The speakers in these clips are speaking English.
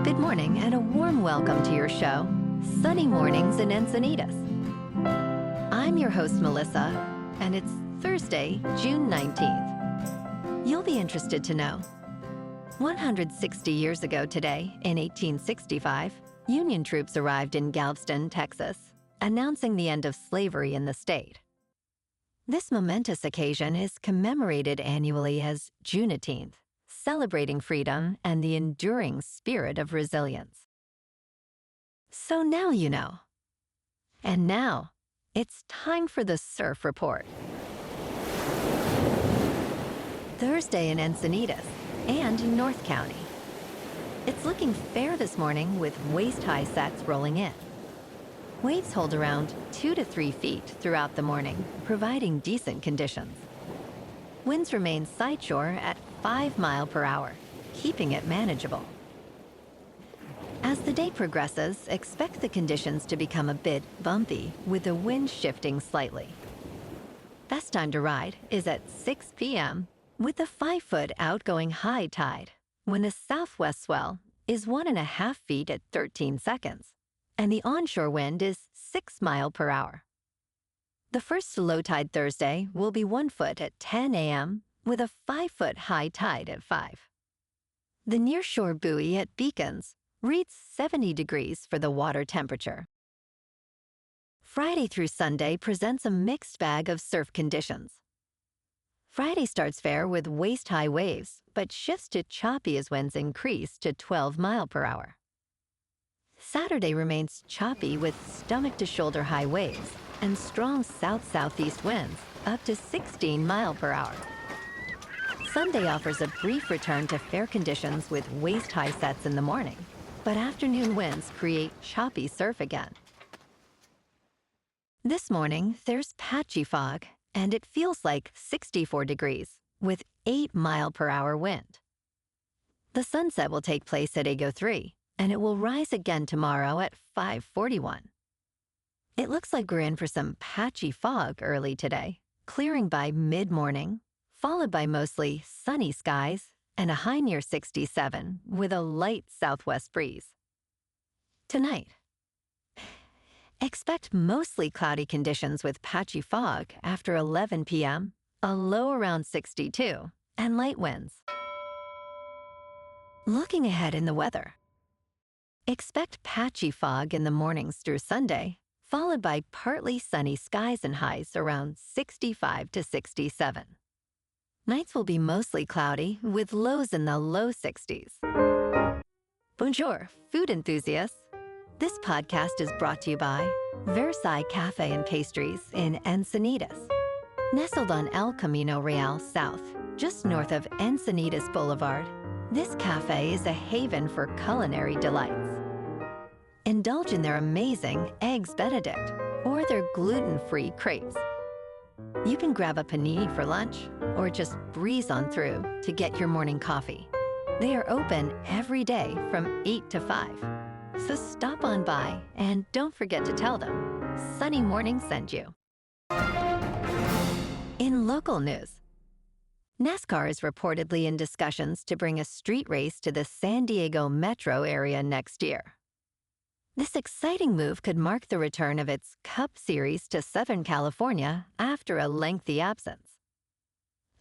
Good morning and a warm welcome to your show, Sunny Mornings in Encinitas. I'm your host, Melissa, and it's Thursday, June 19th. You'll be interested to know 160 years ago today, in 1865, Union troops arrived in Galveston, Texas, announcing the end of slavery in the state. This momentous occasion is commemorated annually as Juneteenth, celebrating freedom and the enduring spirit of resilience. So now you know. And now, it's time for the Surf Report. Thursday in Encinitas and in North County. It's looking fair this morning with waist-high sets rolling in. Waves hold around 2 to 3 feet throughout the morning, providing decent conditions. Winds remain sideshore at 5 miles per hour, keeping it manageable. As the day progresses, expect the conditions to become a bit bumpy, with the wind shifting slightly. Best time to ride is at 6 p.m. with a 5-foot outgoing high tide, when the southwest swell is 1.5 feet at 13 seconds, and the onshore wind is 6 miles per hour. The first low tide Thursday will be 1 foot at 10 a.m. with a 5-foot high tide at 5. The nearshore buoy at Beacons reads 70 degrees for the water temperature. Friday through Sunday presents a mixed bag of surf conditions. Friday starts fair with waist-high waves, but shifts to choppy as winds increase to 12 miles per hour. Saturday remains choppy with stomach-to-shoulder high waves and strong south-southeast winds up to 16 miles per hour. Sunday offers a brief return to fair conditions with waist-high sets in the morning, but afternoon winds create choppy surf again. This morning, there's patchy fog, and it feels like 64 degrees with 8 miles per hour wind. The sunset will take place at 8:03, and it will rise again tomorrow at 5:41. It looks like we're in for some patchy fog early today, clearing by mid-morning, followed by mostly sunny skies and a high near 67 with a light southwest breeze. Tonight, expect mostly cloudy conditions with patchy fog after 11 p.m., a low around 62, and light winds. Looking ahead in the weather, expect patchy fog in the mornings through Sunday, followed by partly sunny skies and highs around 65 to 67. Nights will be mostly cloudy with lows in the low 60s. Bonjour, food enthusiasts. This podcast is brought to you by Versailles Cafe and Pastries in Encinitas. Nestled on El Camino Real South, just north of Encinitas Boulevard, this cafe is a haven for culinary delights. Indulge in their amazing Eggs Benedict or their gluten-free crepes. You can grab a panini for lunch or just breeze on through to get your morning coffee. They are open every day from 8 to 5. So stop on by and don't forget to tell them Sunny Morning sent you. In local news, NASCAR is reportedly in discussions to bring a street race to the San Diego metro area next year. This exciting move could mark the return of its Cup Series to Southern California after a lengthy absence.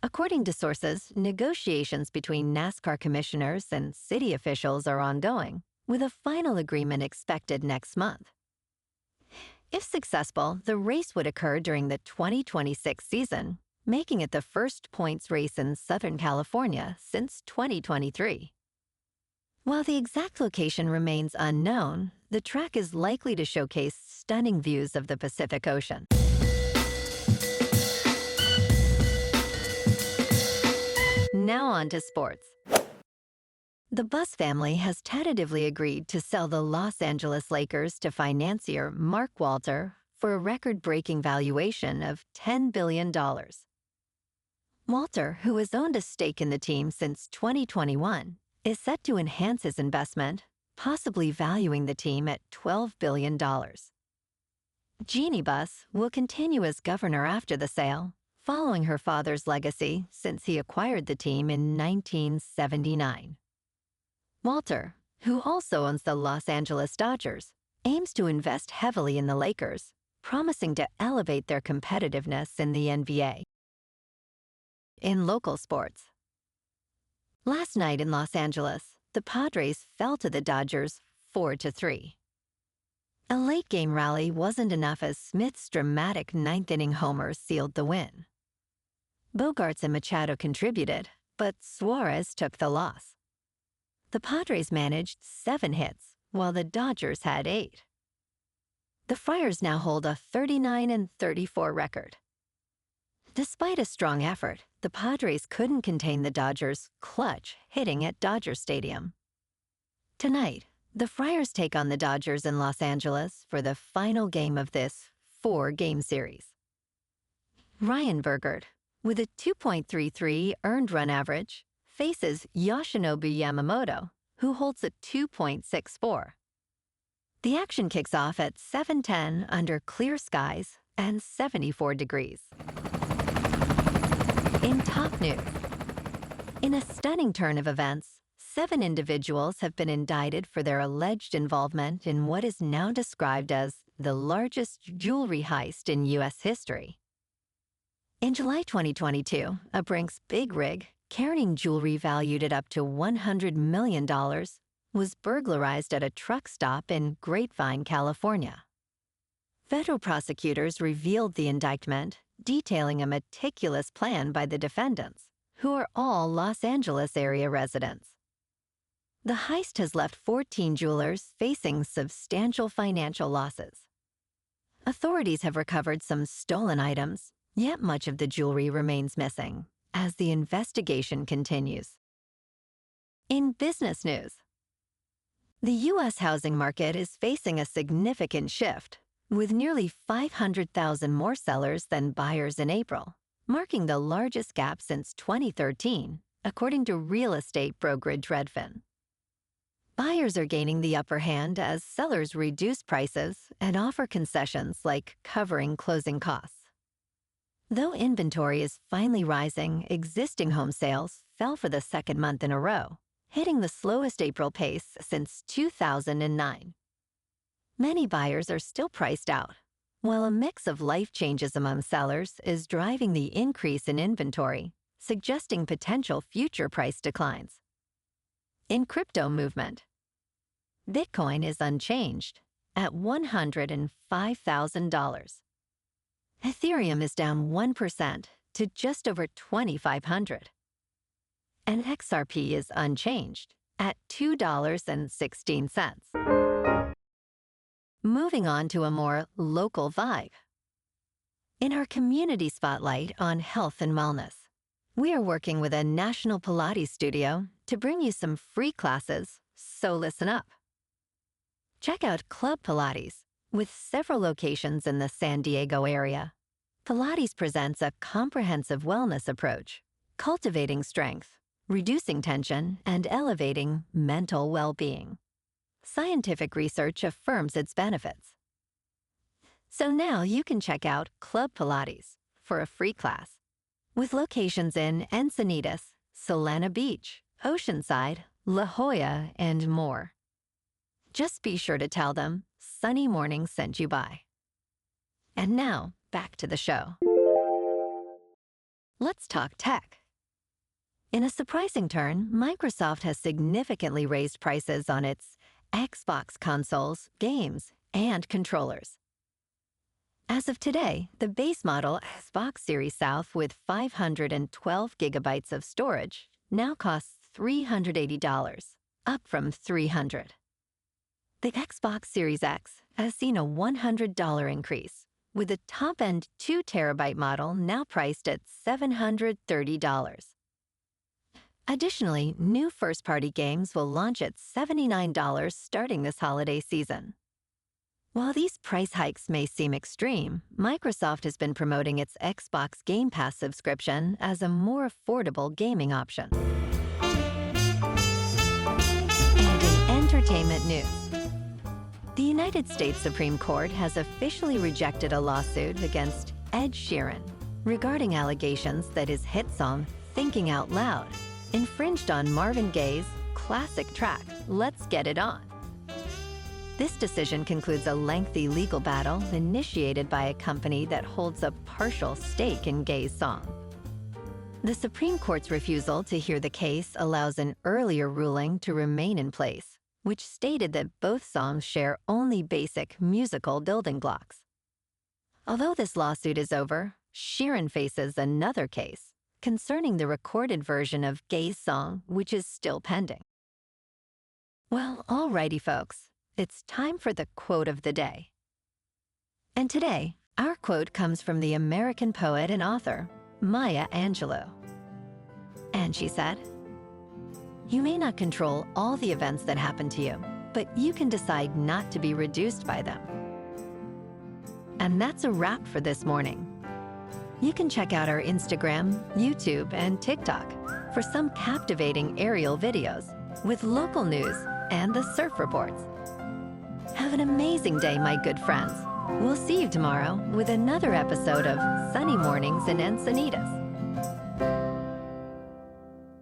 According to sources, negotiations between NASCAR commissioners and city officials are ongoing, with a final agreement expected next month. If successful, the race would occur during the 2026 season, making it the first points race in Southern California since 2023. While the exact location remains unknown, the track is likely to showcase stunning views of the Pacific Ocean. Now on to sports. The Buss family has tentatively agreed to sell the Los Angeles Lakers to financier Mark Walter for a record-breaking valuation of $10 billion. Walter, who has owned a stake in the team since 2021, is set to enhance his investment, possibly valuing the team at $12 billion. Jeannie Buss will continue as governor after the sale, following her father's legacy since he acquired the team in 1979. Walter, who also owns the Los Angeles Dodgers, aims to invest heavily in the Lakers, promising to elevate their competitiveness in the NBA. In local sports. Last night in Los Angeles, the Padres fell to the Dodgers 4-3. A late-game rally wasn't enough as Smith's dramatic ninth-inning homer sealed the win. Bogarts and Machado contributed, but Suarez took the loss. The Padres managed 7 hits, while the Dodgers had 8. The Friars now hold a 39-34 record. Despite a strong effort, the Padres couldn't contain the Dodgers' clutch hitting at Dodger Stadium. Tonight, the Friars take on the Dodgers in Los Angeles for the final game of this 4-game series. Ryan Bergert, with a 2.33 earned run average, faces Yoshinobu Yamamoto, who holds a 2.64. The action kicks off at 7:10 under clear skies and 74 degrees. In top news, in a stunning turn of events, 7 individuals have been indicted for their alleged involvement in what is now described as the largest jewelry heist in U.S. history. In July 2022, a Brink's big rig, carrying jewelry valued at up to $100 million, was burglarized at a truck stop in Grapevine, California. Federal prosecutors revealed the indictment, detailing a meticulous plan by the defendants, who are all Los Angeles area residents. The heist has left 14 jewelers facing substantial financial losses. Authorities have recovered some stolen items, yet much of the jewelry remains missing as the investigation continues. In business news, the U.S. housing market is facing a significant shift, with nearly 500,000 more sellers than buyers in April, marking the largest gap since 2013, according to real estate brokerage Redfin. Buyers are gaining the upper hand as sellers reduce prices and offer concessions like covering closing costs. Though inventory is finally rising, existing home sales fell for the second month in a row, hitting the slowest April pace since 2009. Many buyers are still priced out, while a mix of life changes among sellers is driving the increase in inventory, suggesting potential future price declines. In crypto movement, Bitcoin is unchanged at $105,000. Ethereum is down 1% to just over 2,500. And XRP is unchanged at $2.16. Moving on to a more local vibe. In our community spotlight on health and wellness, we are working with a national Pilates studio to bring you some free classes, so listen up. Check out Club Pilates, with several locations in the San Diego area. Pilates presents a comprehensive wellness approach, cultivating strength, reducing tension, and elevating mental well-being. Scientific research affirms its benefits. So now you can check out Club Pilates for a free class, with locations in Encinitas, Solana Beach, Oceanside, La Jolla, and more. Just be sure to tell them Sunny Morning sent you by. And now, back to the show. Let's talk tech. In a surprising turn, Microsoft has significantly raised prices on its Xbox consoles, games, and controllers. As of today, the base model Xbox Series South with 512 gigabytes of storage now costs $380, up from $300. The Xbox Series X has seen a $100 increase, with the top-end 2 terabyte model now priced at $730. Additionally, new first-party games will launch at $79 starting this holiday season. While these price hikes may seem extreme, Microsoft has been promoting its Xbox Game Pass subscription as a more affordable gaming option. And in entertainment news, the United States Supreme Court has officially rejected a lawsuit against Ed Sheeran regarding allegations that his hit song, Thinking Out Loud, infringed on Marvin Gaye's classic track, Let's Get It On. This decision concludes a lengthy legal battle initiated by a company that holds a partial stake in Gay's song. The Supreme Court's refusal to hear the case allows an earlier ruling to remain in place, which stated that both songs share only basic musical building blocks. Although this lawsuit is over, Sheeran faces another case concerning the recorded version of Gay's song, which is still pending. Well, alrighty, folks. It's time for the quote of the day. And today, our quote comes from the American poet and author, Maya Angelou. And she said, "You may not control all the events that happen to you, but you can decide not to be reduced by them." And that's a wrap for this morning. You can check out our Instagram, YouTube, and TikTok for some captivating aerial videos with local news and the surf reports. Have an amazing day, my good friends. We'll see you tomorrow with another episode of Sunny Mornings in Encinitas.